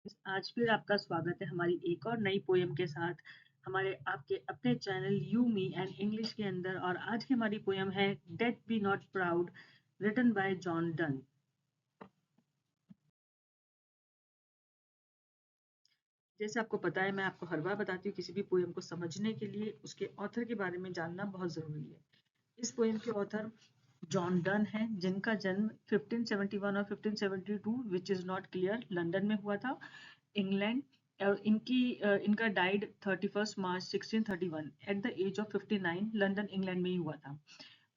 आज फिर आपका स्वागत है हमारी एक और नई पोयम के साथ हमारे आपके अपने channel you me and English के अंदर। और आज की हमारी पोयम है death be not proud, written by John Donne. जैसे आपको पता है, मैं आपको हर बार बताती हूँ, किसी भी पोयम को समझने के लिए उसके ऑथर के बारे में जानना बहुत जरूरी है। इस पोयम के ऑथर जॉन डन है, जिनका जन्म 1571 और 1572 which is not clear London में हुआ था, इंग्लैंड। और इनका died 31 March 1631 at the age of 59, London England में ही हुआ था।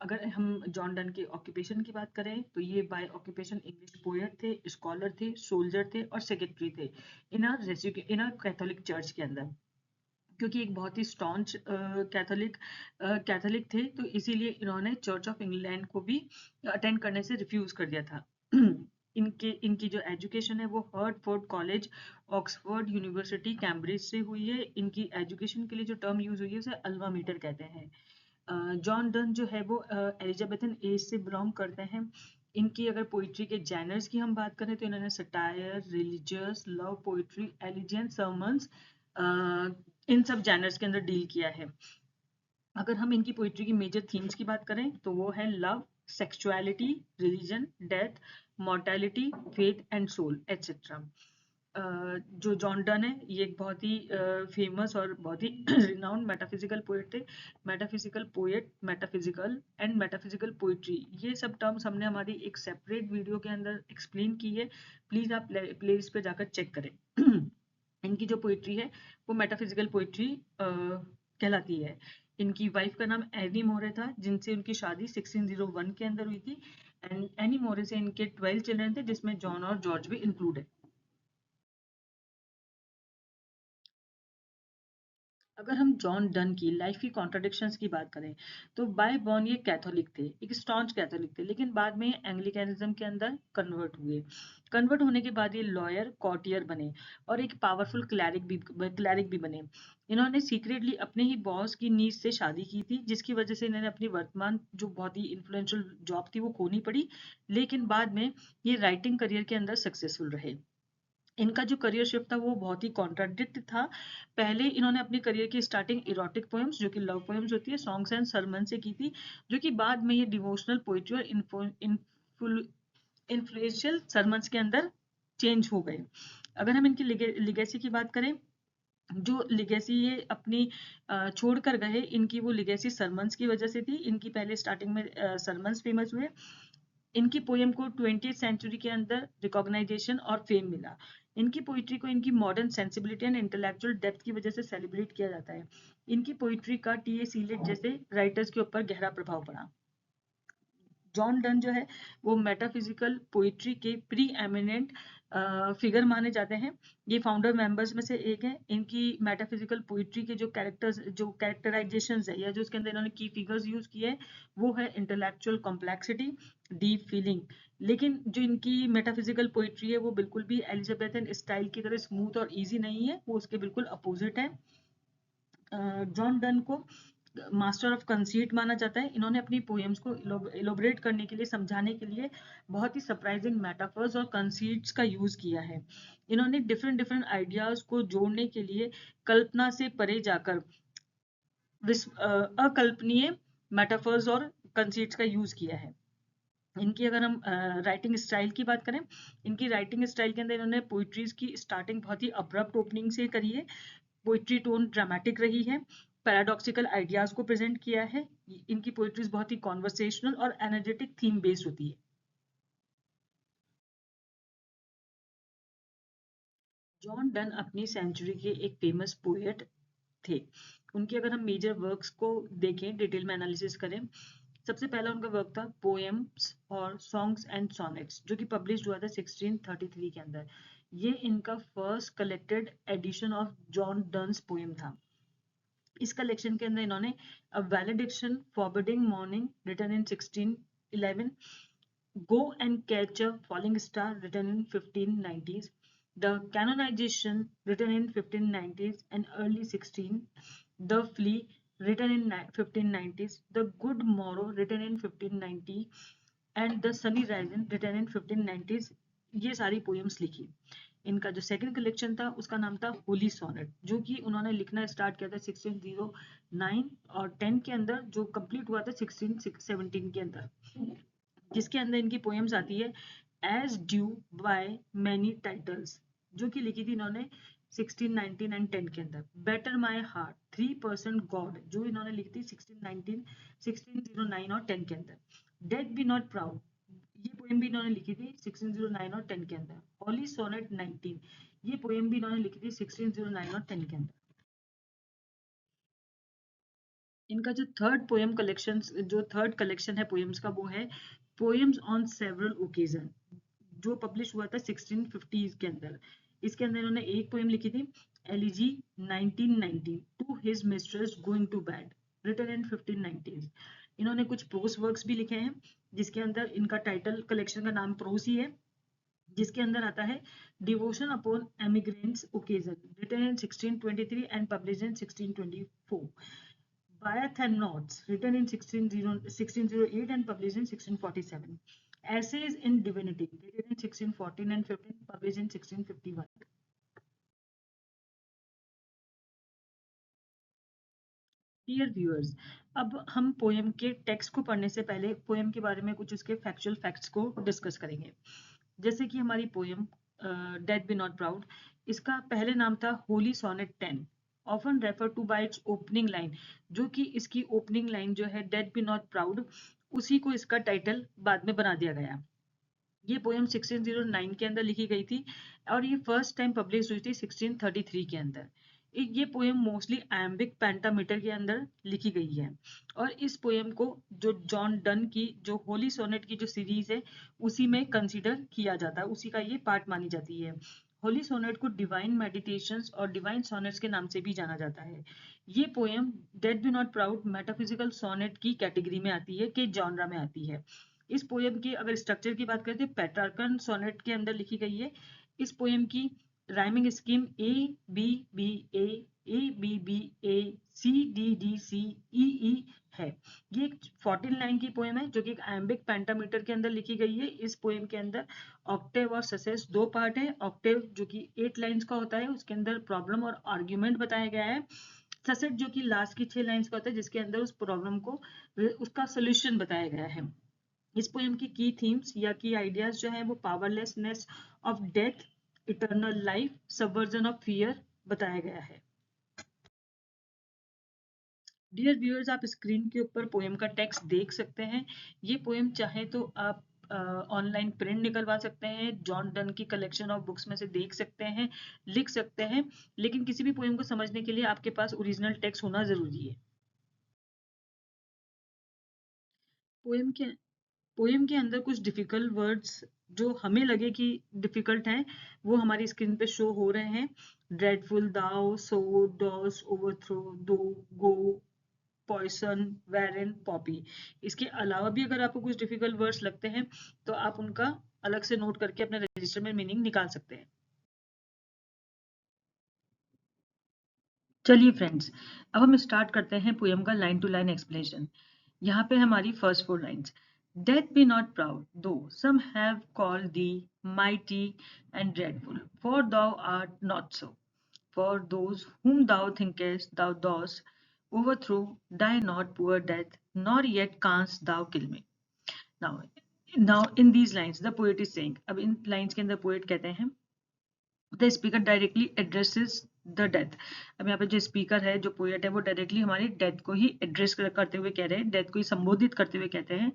अगर हम जॉन डन के ऑक्यूपेशन की बात करें तो ये बाय ऑक्यूपेशन इंग्लिश पोएट थे, स्कॉलर थे, सोल्जर थे और सेक्रेटरी थे इन कैथोलिक चर्च के अंदर। क्योंकि एक बहुत ही स्टॉन्च कैथोलिक थे, तो इसीलिए इन्होंने चर्च ऑफ इंग्लैंड को भी अटेंड करने से रिफ्यूज कर दिया था। इनकी जो एजुकेशन है वो Hertford college, Oxford university, Cambridge से हुई है। इनकी एजुकेशन के लिए जो टर्म यूज हुई है उसे अल्वा मीटर कहते हैं। जॉन डन जो है वो एलिजाबेथन एज से बिलोंग करते हैं। इनकी अगर पोइट्री के जैनर्स की हम बात करें तो इन्होंने satire, religious, love poetry, एलिजियन, sermons, इन सब जैनर्स के अंदर डील किया है। अगर हम इनकी पोइट्री की मेजर थीम्स की बात करें तो वो है love, sexuality, religion, death, mortality, faith and soul etcetera. जो जॉन डन है ये एक बहुत ही फेमस और बहुत ही रिनाउंड मेटाफिजिकल पोएट थे। Metaphysical poet, metaphysical and metaphysical poetry, ये सब टर्म्स हमने हमारी एक सेपरेट वीडियो के अंदर एक्सप्लेन की है। प्लीज आप प्लेलिस्ट पे जाकर चेक करें। इनकी जो पोइट्री है वो मेटाफिजिकल पोइट्री कहलाती है। इनकी वाइफ का नाम एनी मोरे था, जिनसे उनकी शादी 1601 के अंदर हुई थी। एंड एनी मोरे से इनके 12 चिल्ड्रन थे, जिसमें जॉन और जॉर्ज भी इंक्लूड है। अगर हम जॉन डन की लाइफ की कॉन्ट्रडिक्शंस की बात करें तो बाय बॉर्न ये कैथोलिक थे, एक स्टॉन्च कैथोलिक थे, लेकिन बाद में एंग्लिकनिज्म के अंदर कन्वर्ट हुए। कन्वर्ट होने के बाद ये लॉयर, कॉटियर बने और एक पावरफुल क्लैरिक भी बने। इन्होंने सीक्रेटली अपने ही बॉस की नीज से शादी की थी, जिसकी वजह से इन्होंने अपनी वर्तमान जो बहुत ही इन्फ्लुएंशियल जॉब थी वो खोनी पड़ी। लेकिन बाद में ये राइटिंग करियर के अंदर सक्सेसफुल रहे। इनका जो करियर शिफ्ट था वो बहुत ही कॉन्ट्राडिक्ट था। पहले इन्होंने अपनी करियर की स्टार्टिंग इरोटिक पोएम्स, जो कि लव पोएम्स होती है, सॉन्ग्स एंड सरमन से की थी, जो कि बाद में ये डिवोशनल पोइट्री और इन्फ्लुएंशियल सरमन्स के अंदर चेंज हो गए। अगर हम इनकी लिगेसी की बात करें, जो लिगेसी ये अपनी छोड़ कर गए, इनकी वो लिगेसी सरमन्स की वजह से थी। इनकी पहले स्टार्टिंग में सरमन्स फेमस हुए। इनकी पोएम को 20th सेंचुरी के अंदर रिकॉग्नाइजेशन और फेम मिला। इनकी पोइट्री को इनकी modern sensibility and intellectual depth की वजह से सेलिब्रेट किया जाता है। इनकी पोइट्री का टी ए सीलेट जैसे राइटर्स के ऊपर गहरा प्रभाव पड़ा। जॉन डन जो है वो मेटाफिजिकल पोइट्री के प्री एमिनेंट फिगर माने जाते हैं। ये फाउंडर मेंबर्स में से एक है। इनकी मेटाफिजिकल पोइट्री के जो कैरेक्टराइजेशन है या जो उसके अंदर इन्होंने की फिगर्स यूज किए हैं वो है इंटेलेक्चुअल कॉम्प्लेक्सिटी, डीप फीलिंग। लेकिन जो इनकी मेटाफिजिकल पोइट्री है वो बिल्कुल भी एलिजाबेथन स्टाइल की तरह स्मूथ और इजी नहीं है, वो उसके बिल्कुल अपोजिट है। जॉन डन को मास्टर ऑफ कंसीट माना जाता है। इन्होंने अपनी पोएम्स को इलोबरेट करने के लिए, समझाने के लिए बहुत ही सरप्राइजिंग मेटाफर्स और कंसीट्स का यूज किया है। इन्होंने डिफरेंट डिफरेंट आइडियाज को जोड़ने के लिए कल्पना से परे जाकर अकल्पनीय मेटाफर्स और कंसीट्स का यूज किया है। इनकी अगर हम राइटिंग स्टाइल की बात करें, इनकी राइटिंग स्टाइल के अंदर इन्होंने पोइट्रीज की स्टार्टिंग बहुत ही अब्रप्ट ओपनिंग से करी है। पोइट्री टोन ड्रामेटिक रही है, पैराडॉक्सिकल आइडियाज को प्रेजेंट किया है। इनकी पोइट्रीज बहुत ही कॉन्वर्सेशनल और एनर्जेटिक थीम बेस्ड होती है। जॉन डन अपनी सेंचुरी के एक फेमस पोएट थे। उनके अगर हम मेजर वर्क्स को देखें, डिटेल में एनालिसिस करें, सबसे पहला उनका वर्क था पोएम्स और सॉन्ग्स एंड सॉनेट्स, जो कि पब्लिश हुआ था 1633 के अंदर। ये इनका first collected edition of John Donne's poem था। इस कलेक्शन के अंदर इन्होंने a valediction forbidding mourning written in 1611, go and catch a falling star written in 1590s, the canonization written in 1590s and early 16, the flea written in 1590s, the good morrow written in 1590 and the sun rising written in 1590s। ये सारी poems लिखी। इनका जो second collection था उसका नाम था holy sonnet, जो कि उन्होंने लिखना स्टार्ट किया था 1609 और 10 के अंदर, जो कंप्लीट हुआ था 1617 के अंदर, जिसके अंदर इनकी पोएम्स आती है as due by many titles, जो कि लिखी थी इन्होंने 1619 एंड 10 के अंदर। बेटर माय हार्ट 3% गॉड, जो इन्होंने लिखी थी 1619 1609 और 10 के अंदर। डेथ बी नॉट प्राउड, ये पोएम भी इन्होंने लिखी थी 1609 और 10 के अंदर। होली सोनेट 19, ये पोएम भी इन्होंने लिखी थी 1609 और 10 के अंदर। इनका जो थर्ड कलेक्शन है पोएम्स का, वो है पोएम्स ऑन सेवरल ओकेजन, जो पब्लिश हुआ था 1650 के अंदर। इसके अंदर इन्होंने एक पोएम लिखी थी elegy 1919 to his mistress going to bed, written in 1590। इन्होंने कुछ प्रोस वर्क्स भी लिखे हैं, जिसके अंदर इनका टाइटल कलेक्शन का नाम प्रोस ही है, जिसके अंदर आता है devotion upon emigrants occasion, written in 1623 and publish in 1624। Bayath and Notes, written in 1608 and published in 1647. Essays in Divinity, written in 1614 and 15, published in 1651. Dear viewers, अब हम पोएम के टेक्स्ट को पढ़ने से पहले पोएम के बारे में कुछ उसके फैक्चुअल फैक्ट्स को डिस्कस करेंगे। जैसे कि हमारी poem death be not proud, इसका पहले नाम था holy sonnet 10, often refer to by its opening line, जो कि इसकी ओपनिंग लाइन जो है डेथ बी नॉट प्राउड, उसी को इसका टाइटल बाद में बना दिया गया। ये पोएम 1609 के अंदर लिखी गई थी और ये फर्स्ट टाइम पब्लिश हुई थी 1633 के अंदर। ये पोएम मोस्टली आयम्बिक पेंटामीटर के अंदर लिखी गई है और इस पोएम को जो जॉन डन की जो होली सोनेट की जो सीरीज है उसी में कंसीडर किया जाता है, उसी का ये पार्ट मानी जाती है। होली सोनेट को डिवाइन मेडिटेशंस और डिवाइन सोनेट्स के नाम से भी जाना जाता है। ये poem death be not proud metaphysical sonnet की कैटेगरी में आती है, के जॉनरा में आती है। इस पोएम की अगर स्ट्रक्चर की बात करें तो पेट्रार्कन सोनेट के अंदर लिखी गई है। इस पोएम की rhyming scheme A B B B A C D D C E E है। ये एक 14 लाइन की पोएम है जो कि एक आयम्बिक पेंटामीटर के अंदर लिखी गई है। इस पोएम के अंदर ऑक्टेव और ससेस दो पार्ट है। ऑक्टेव जो कि 8 लाइन्स का होता है, उसके अंदर प्रॉब्लम और आर्ग्यूमेंट बताया गया है। ससेट जो कि लास्ट की 6 लाइन्स का होता है, जिसके अंदर उस प्रॉब्लम को उसका सोल्यूशन बताया गया है। इस पोएम की थीम्स या की आइडियाज जो है वो powerlessness of death, eternal life, subversion of fear बताया गया है। डियर व्यूअर्स, आप स्क्रीन के ऊपर पोएम का टेक्स्ट देख सकते हैं। ये पोएम चाहे तो आप ऑनलाइन प्रिंट निकलवा सकते हैं, जॉन डन की कलेक्शन ऑफ बुक्स में से देख सकते हैं, लिख सकते हैं, लेकिन किसी भी पोएम को समझने के लिए आपके पास ओरिजिनल टेक्स्ट होना जरूरी है। पोएम के पोएम के अंदर कुछ डिफिकल्ट वर्ड्स जो हमें लगे कि डिफिकल्ट हैं वो हमारी स्क्रीन पे शो हो रहे हैं। ड्रेडफुल, दाओ, सो, डॉस, ओवरथ्रो, दो, गो, पॉइसन, वेरन, पॉपी। इसके अलावा भी अगर आपको कुछ डिफिकल्ट वर्ड्स लगते हैं तो आप उनका अलग से नोट करके अपने रजिस्टर में मीनिंग निकाल सकते हैं। चलिए फ्रेंड्स, अब हम स्टार्ट करते हैं पोएम का लाइन टू लाइन एक्सप्लेनेशन। यहाँ पे हमारी first 4 lines. Death be not proud, though some have called thee mighty and dreadful, for thou art not so. For those whom thou thinkest thou dost overthrow, die not, poor death, nor yet canst thou kill me. Now, now in these lines, the poet is saying, अब इन lines के अंदर poet कहते हैं, the speaker directly addresses the death. अब यहाँ पे जो speaker है, जो पोएट है, वो डायरेक्टली हमारी डेथ को ही एड्रेस करते हुए कह रहे हैं, डेथ को ही संबोधित करते हुए कहते हैं,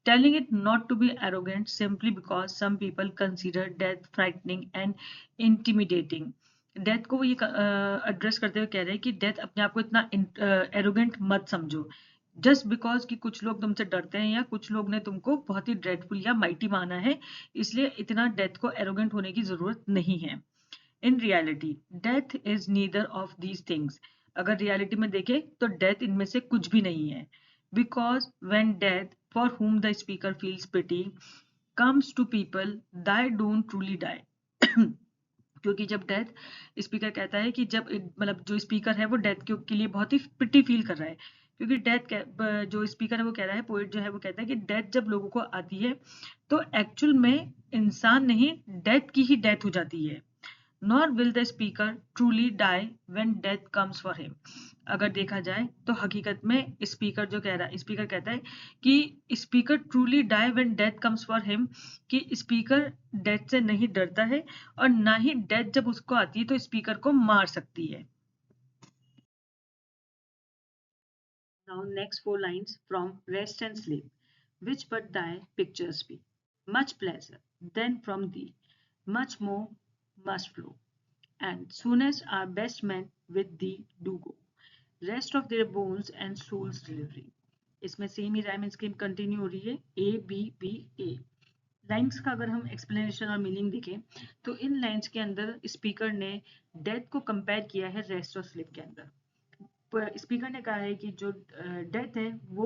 telling it not to be arrogant simply because some people consider death frightening and intimidating. Death को वो ये एड्रेस करते हुए कह रहे हैं कि डेथ अपने आप को इतना एरोगेंट मत समझो, जस्ट बिकॉज कि कुछ लोग तुमसे डरते हैं या कुछ लोग ने तुमको बहुत ही ड्रेडफुल या माइटी माना है, इसलिए इतना डेथ को एरोगेंट होने की जरूरत नहीं है। In reality death is neither of these things. अगर रियलिटी में देखें तो डेथ इनमें से कुछ भी नहीं है। Because when death for whom the speaker feels pity comes to people they don't truly die. क्योंकि जब डेथ, स्पीकर कहता है कि जब मतलब जो स्पीकर है वो डेथ के लिए बहुत ही पिटी फील कर रहा है, क्योंकि डेथ जो स्पीकर है वो कह रहा है, पोएट जो है वो कहता है कि डेथ जब लोगों को आती है तो एक्चुअल में इंसान नहीं, डेथ की ही डेथ हो जाती है। Nor will the speaker truly die when death comes for him. अगर देखा जाए तो हकीकत में स्पीकर कहता है कि speaker truly die when death comes for him, कि स्पीकर डेथ से नहीं डरता है और ना ही डेथ जब उसको आती है तो स्पीकर को मार सकती है। Now next four lines from Rest and Sleep. Which but thy pictures be? Much pleasure, then from thee, much more must flow. And soonest our best men with thee do go. Rest of their bones and souls delivery. इसमें same ही rhyme scheme continue हो रही है, A B B A। Lines का अगर हम explanation और meaning देखें तो इन लाइन्स के अंदर स्पीकर ने डेथ को कंपेयर किया है रेस्ट और स्लीप के अंदर। स्पीकर ने कहा है कि जो डेथ है वो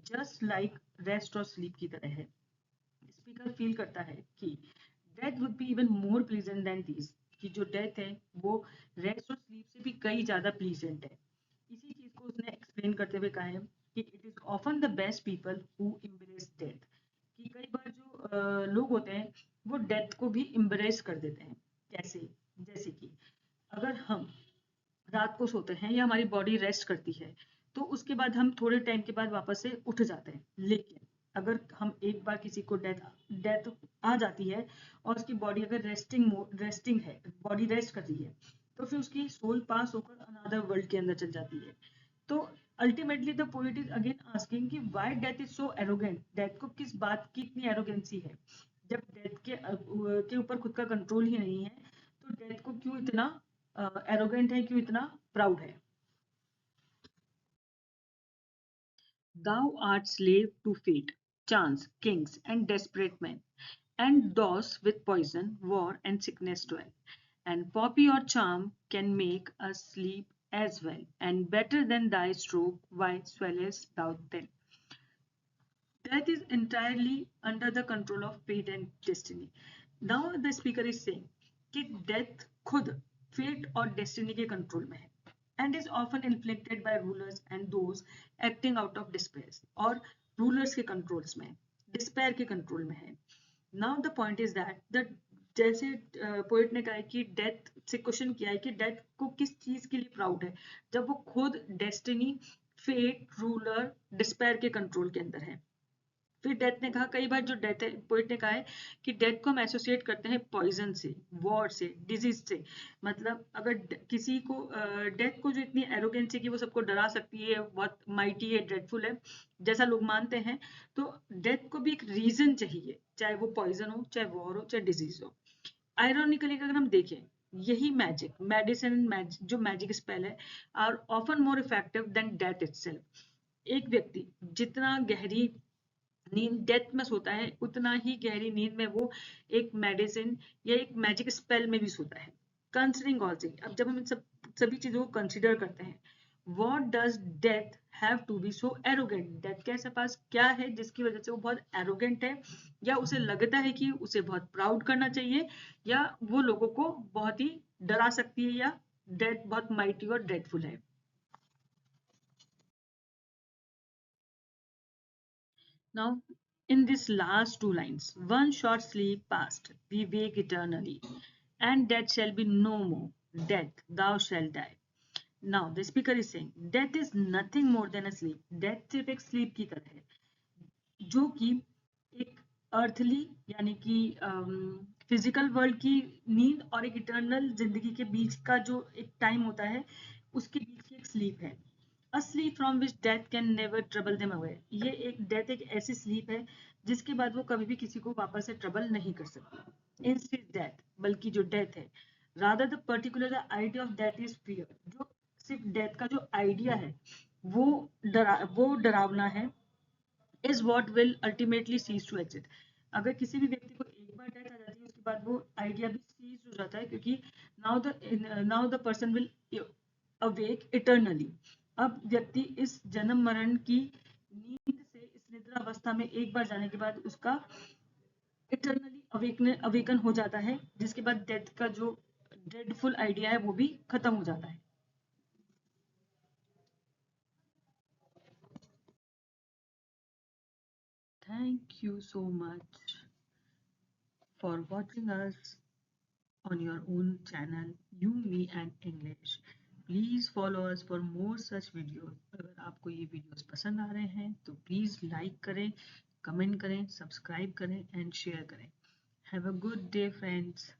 जस्ट लाइक रेस्ट और स्लीप की तरह है। स्पीकर फील करता है कि death would be even more pleasant than these, कि जो डेथ है वो रेस्ट और स्लीप से भी कई ज्यादा प्लीजेंट है। इसी चीज को उसने एक्सप्लेन करते हुए कहा है कि it is often the best people who embrace death, कि कई बार जो लोग होते हैं वो डेथ को भी एम्ब्रेस कर देते हैं। कैसे? जैसे कि अगर हम रात को सोते हैं या हमारी बॉडी रेस्ट करती है तो उसके बाद हम थोड़े टाइम के बाद वापस से उठ जाते हैं, लेकिन अगर हम एक बार किसी को डेथ डेथ आ जाती है और उसकी बॉडी अगर रेस्टिंग है, बॉडी रेस्ट कर रही है, तो फिर उसकी सोल पास होकर अनदर वर्ल्ड के अंदर चल जाती है। तो ultimately the poet is again asking कि why death is so arrogant, death को किस बात की इतनी एरोगेंसी है? जब डेथ के ऊपर खुद का कंट्रोल ही नहीं है तो डेथ को क्यों इतना एरोगेंट है, क्यों इतना प्राउड है? Thou art slave to fate, chance, kings, and desperate men, and those with poison, war, and sickness dwell. And poppy or charm can make us sleep as well, and better than thy stroke, why swellest thou then? Death is entirely under the control of fate and destiny. Now the speaker is saying कि death खुद fate और destiny के control में है and is often inflicted by rulers and those acting out of despair, और rulers के controls में, despair के control में है। Now the point is that the जैसे पोइट ने कहा है कि डेथ से क्वेश्चन किया है कि डेथ को किस चीज के लिए प्राउड है, जब वो खुद डेस्टिनी, फेट, रूलर, डिस्पेयर के कंट्रोल के अंदर है। फिर डेथ ने कहा, कई बार जो डेथ है, पोइट ने कहा है कि डेथ को हम एसोसिएट करते हैं पॉइजन से, वॉर से, डिजीज से। मतलब अगर किसी को डेथ को जो इतनी एरोगेंस है कि वो सबको डरा सकती है, बहुत माइटी है, ड्रेडफुल है, जैसा लोग मानते हैं, तो डेथ को भी एक रीजन चाहिए, चाहे वो पॉइजन हो, चाहे वॉर हो, चाहे डिजीज हो। आयरॉनिकली अगर हम देखें, यही मैजिक मेडिसिन जो मैजिक स्पेल है are often more effective than death itself. एक व्यक्ति जितना गहरी नींद डेथ में सोता है उतना ही गहरी नींद में वो एक मेडिसिन या एक मैजिक स्पेल में भी सोता है। कंसिडरिंग ऑल थिंग, अब जब हम इन सभी चीजों को कंसिडर करते हैं, what does death have to be so arrogant, death के ऐसे पास क्या है जिसकी वजह से वो बहुत एरोगेंट है, या उसे लगता है कि उसे बहुत प्राउड करना चाहिए, या वो लोगों को बहुत ही डरा सकती है, या डेथ बहुत माइटी और ड्रेडफुल है। Now, in these last two lines, one short sleep past, we wake eternally, and death shall be no more. Death, thou shalt die. Now, the speaker is saying, death is nothing more than a sleep. Death सिर्फ एक sleep की तरह है, जो कि एक earthly यानी कि फिजिकल वर्ल्ड की नींद और एक इटर्नल जिंदगी के बीच का जो एक टाइम होता है, उसके बीच की एक स्लीप है। A sleep from which death can never trouble them away. ये एक डेथ एक ऐसी स्लीप है जिसके बाद वो कभी भी किसी को वापस से ट्रबल नहीं कर सकती। इंस्टेड डेथ, बल्कि जो डेथ है, rather the particular idea of death is fear, जो सिर्फ डेथ का जो आइडिया है वो वो डरावना है, is what will ultimately cease to exit. अगर किसी भी व्यक्ति को एक बार डेथ आ जाती है उसके बाद वो आइडिया भी सीज हो जाता है, क्योंकि now the person will awake eternally. अब व्यक्ति इस जन्म मरण की नींद से, इस निद्रा अवस्था में एक बार जाने के बाद उसका इटर्नली अवेकन हो जाता है, जिसके बाद डेथ का जो ड्रेडफुल आइडिया है वो भी खत्म हो जाता है। Thank you so much for watching us. on your own channel, You, Me and English. Please follow us for more such videos. अगर आपको ये वीडियोस पसंद आ रहे हैं तो प्लीज़ लाइक करें, कमेंट करें, सब्सक्राइब करें एंड शेयर करें। Have a good day friends.